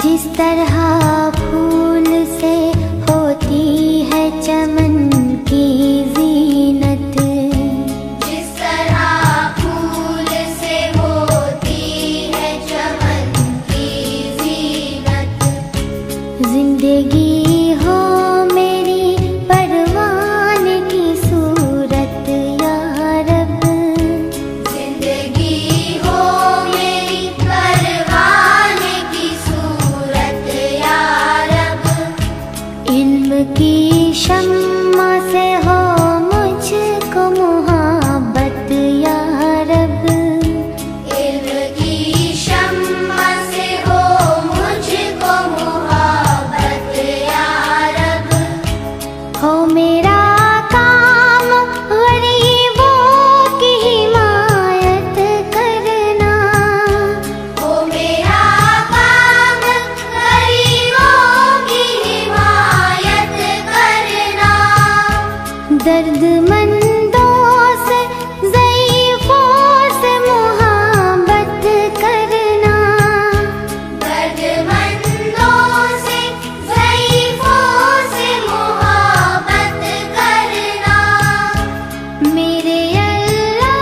जिस तरह फूल से होती है चमन की जीनत, जिस तरह फूल से होती है चमन की जीनत, जिंदगी हो मेरी परवान की सूरत या रब, जिंदगी हो मेरी परवान की सूरत या रब, इल्म की शम्मा से हो मुझको मोहब्बत या रब, इल्म की शम्मा से हो मुझको मोहब्बत या रब, हो मेरा काम गरीबों की हिमायत करना, हो मेरा काम गरीबों की हिमायत करना, दर्दमंदों से ज़ईफ़ों से मोहब्बत करना, दर्दमंदों से ज़ईफ़ों से मोहब्बत करना, मेरे अल्लाह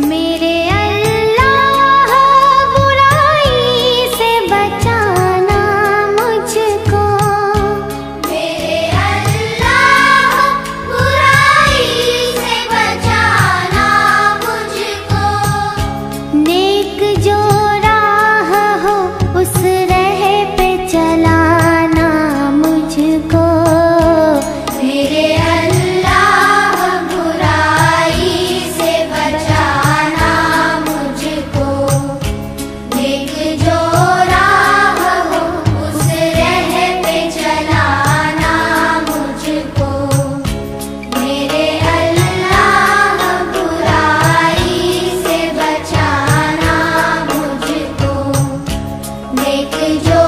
मेरे अल्लाह बुराई से बचाना मुझको, मेरे अल्लाह बुराई से बचाना मुझको, नेक जो राह हो उस राह पे चलाना मुझको, मेरे अल्लाह बुराई से बचाना मुझको, नेक जो राह हो उस राह पे चलाना मुझको, मेरे अल्लाह बुराई से बचाना मुझको, नेक जो